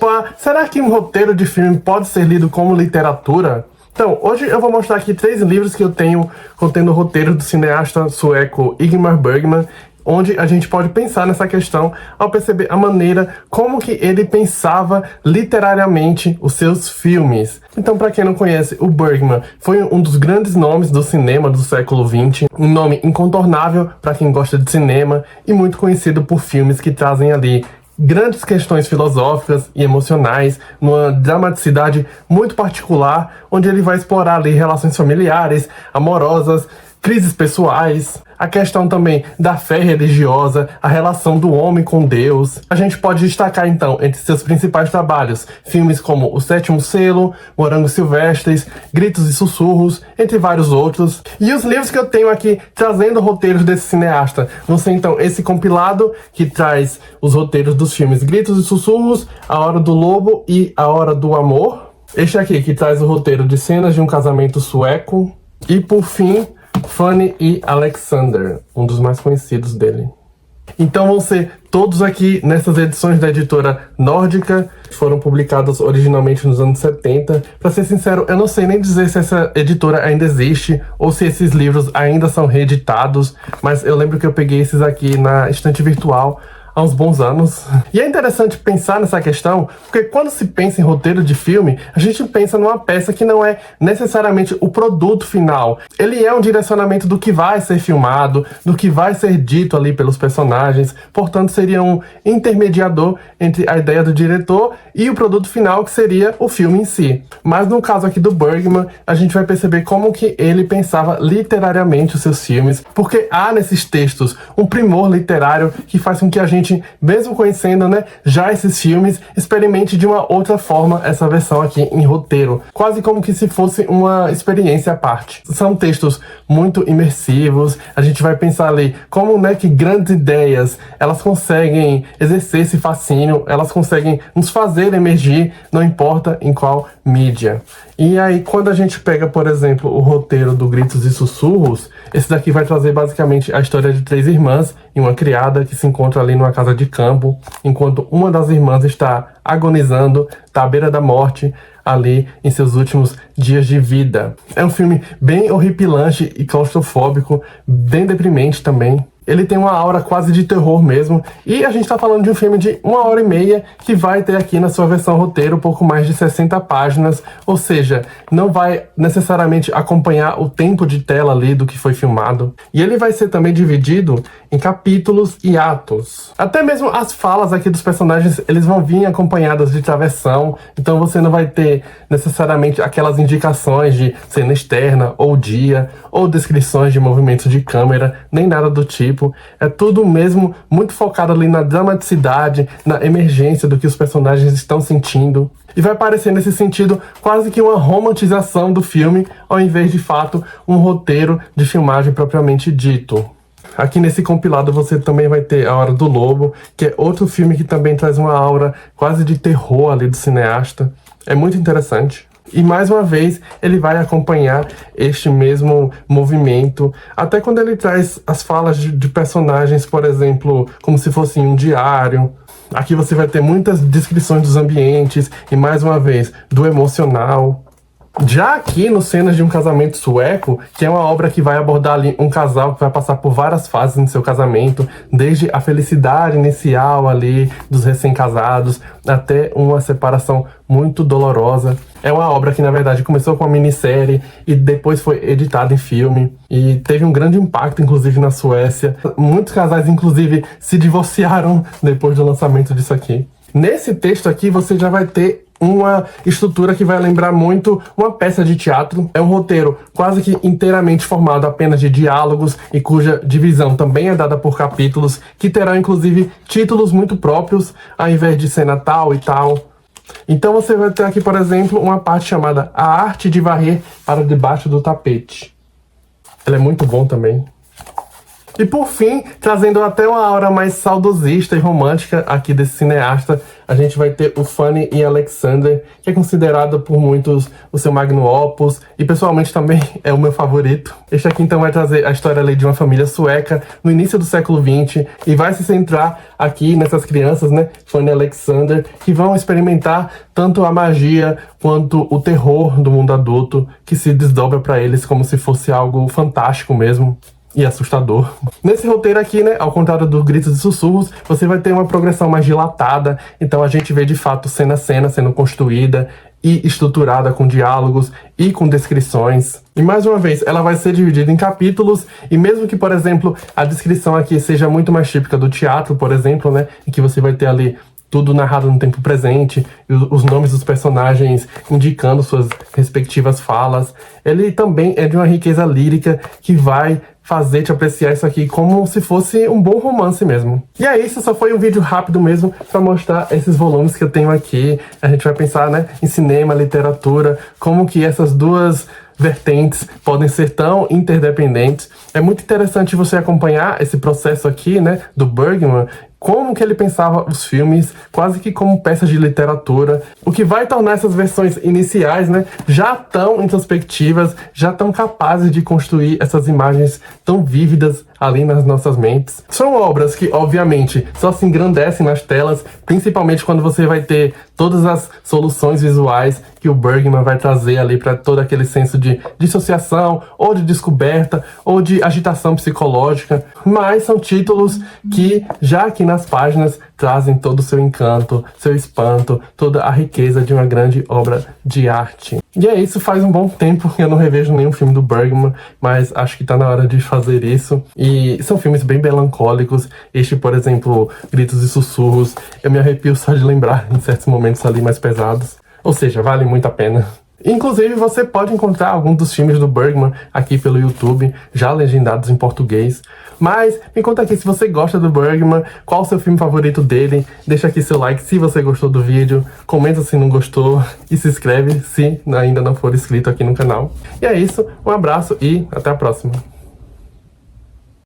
Opa, será que um roteiro de filme pode ser lido como literatura? Então, hoje eu vou mostrar aqui 3 livros que eu tenho contendo o roteiro do cineasta sueco Ingmar Bergman, onde a gente pode pensar nessa questão ao perceber a maneira como que ele pensava literariamente os seus filmes. Então, para quem não conhece, o Bergman foi um dos grandes nomes do cinema do século XX, um nome incontornável para quem gosta de cinema e muito conhecido por filmes que trazem ali grandes questões filosóficas e emocionais, numa dramaticidade muito particular, onde ele vai explorar ali relações familiares, amorosas, crises pessoais, a questão também da fé religiosa, a relação do homem com Deus. A gente pode destacar então entre seus principais trabalhos filmes como O Sétimo Selo, Morangos Silvestres, Gritos e Sussurros, entre vários outros. E os livros que eu tenho aqui trazendo roteiros desse cineasta vão ser então esse compilado que traz os roteiros dos filmes Gritos e Sussurros, A Hora do Lobo e A Hora do Amor. Este aqui que traz o roteiro de Cenas de um Casamento Sueco. E por fim, Fanny e Alexander, um dos mais conhecidos dele. Então vão ser todos aqui nessas edições da editora nórdica, que foram publicados originalmente nos anos 70. Pra ser sincero, eu não sei nem dizer se essa editora ainda existe ou se esses livros ainda são reeditados, mas eu lembro que eu peguei esses aqui na estante virtual há uns bons anos. E é interessante pensar nessa questão, porque quando se pensa em roteiro de filme, a gente pensa numa peça que não é necessariamente o produto final. Ele é um direcionamento do que vai ser filmado, do que vai ser dito ali pelos personagens, portanto seria um intermediador entre a ideia do diretor e o produto final, que seria o filme em si. Mas no caso aqui do Bergman, a gente vai perceber como que ele pensava literariamente os seus filmes, porque há nesses textos um primor literário que faz com que a gente, mesmo conhecendo, já esses filmes, experimente de uma outra forma essa versão aqui em roteiro, quase como que se fosse uma experiência à parte. São textos muito imersivos, a gente vai pensar ali como que grandes ideias, elas conseguem exercer esse fascínio, elas conseguem nos fazer emergir, não importa em qual mídia. E aí, quando a gente pega, por exemplo, o roteiro do Gritos e Sussurros, esse daqui vai trazer basicamente a história de 3 irmãs e uma criada que se encontram ali numa casa de campo, enquanto uma das irmãs está agonizando, está à beira da morte, ali em seus últimos dias de vida. É um filme bem horripilante e claustrofóbico, bem deprimente também. Ele tem uma aura quase de terror mesmo, e a gente tá falando de um filme de 1h30 que vai ter aqui na sua versão roteiro pouco mais de 60 páginas, ou seja, não vai necessariamente acompanhar o tempo de tela ali do que foi filmado. E ele vai ser também dividido em capítulos e atos. Até mesmo as falas aqui dos personagens, eles vão vir acompanhadas de travessão, então você não vai ter necessariamente aquelas indicações de cena externa, ou dia, ou descrições de movimentos de câmera, nem nada do tipo. É tudo mesmo muito focado ali na dramaticidade, na emergência do que os personagens estão sentindo. E vai parecer nesse sentido quase que uma romantização do filme, ao invés de fato um roteiro de filmagem propriamente dito. Aqui nesse compilado você também vai ter A Hora do Lobo, que é outro filme que também traz uma aura quase de terror ali do cineasta. É muito interessante. E mais uma vez ele vai acompanhar este mesmo movimento, até quando ele traz as falas de personagens, por exemplo, como se fosse um diário. Aqui você vai ter muitas descrições dos ambientes e, mais uma vez, do emocional. Já aqui no Cenas de um Casamento Sueco, que é uma obra que vai abordar ali um casal que vai passar por várias fases no seu casamento, desde a felicidade inicial ali dos recém-casados até uma separação muito dolorosa. É uma obra que na verdade começou com uma minissérie e depois foi editada em filme e teve um grande impacto inclusive na Suécia. Muitos casais inclusive se divorciaram depois do lançamento disso aqui. Nesse texto aqui você já vai ter uma estrutura que vai lembrar muito uma peça de teatro. É um roteiro quase que inteiramente formado apenas de diálogos e cuja divisão também é dada por capítulos, que terão inclusive títulos muito próprios, ao invés de cena tal e tal. Então você vai ter aqui, por exemplo, uma parte chamada A Arte de Varrer para Debaixo do Tapete. Ela é muito bom também. E por fim, trazendo até uma aura mais saudosista e romântica aqui desse cineasta, a gente vai ter o Fanny e Alexander, que é considerado por muitos o seu magnum opus, e pessoalmente também é o meu favorito. Este aqui então vai trazer a história ali de uma família sueca no início do século XX, e vai se centrar aqui nessas crianças, né, Fanny e Alexander, que vão experimentar tanto a magia quanto o terror do mundo adulto, que se desdobra para eles como se fosse algo fantástico mesmo. E assustador. Nesse roteiro aqui, né, ao contrário dos gritos e sussurros, você vai ter uma progressão mais dilatada, então a gente vê de fato cena a cena sendo construída e estruturada com diálogos e com descrições. E mais uma vez, ela vai ser dividida em capítulos, e mesmo que, por exemplo, a descrição aqui seja muito mais típica do teatro, por exemplo, né, em que você vai ter ali tudo narrado no tempo presente, e os nomes dos personagens indicando suas respectivas falas, ele também é de uma riqueza lírica que vai fazer te apreciar isso aqui como se fosse um bom romance mesmo. E é isso, só foi um vídeo rápido mesmo para mostrar esses volumes que eu tenho aqui. A gente vai pensar, né, em cinema, literatura, como que essas duas vertentes podem ser tão interdependentes. É muito interessante você acompanhar esse processo aqui, né, do Bergman, como que ele pensava os filmes, quase que como peças de literatura, o que vai tornar essas versões iniciais, né, já tão introspectivas, já tão capazes de construir essas imagens tão vívidas ali nas nossas mentes. São obras que, obviamente, só se engrandecem nas telas, principalmente quando você vai ter todas as soluções visuais que o Bergman vai trazer ali para todo aquele senso de dissociação, ou de descoberta, ou de agitação psicológica, mas são títulos que, já aqui nas páginas, trazem todo o seu encanto, seu espanto, toda a riqueza de uma grande obra de arte. E é isso, faz um bom tempo que eu não revejo nenhum filme do Bergman, mas acho que tá na hora de fazer isso. E são filmes bem melancólicos. Este, por exemplo, Gritos e Sussurros, eu me arrepio só de lembrar em certos momentos ali mais pesados. Ou seja, vale muito a pena. Inclusive, você pode encontrar alguns dos filmes do Bergman aqui pelo YouTube, já legendados em português. Mas me conta aqui se você gosta do Bergman, qual o seu filme favorito dele. Deixa aqui seu like se você gostou do vídeo, comenta se não gostou e se inscreve se ainda não for inscrito aqui no canal. E é isso, um abraço e até a próxima.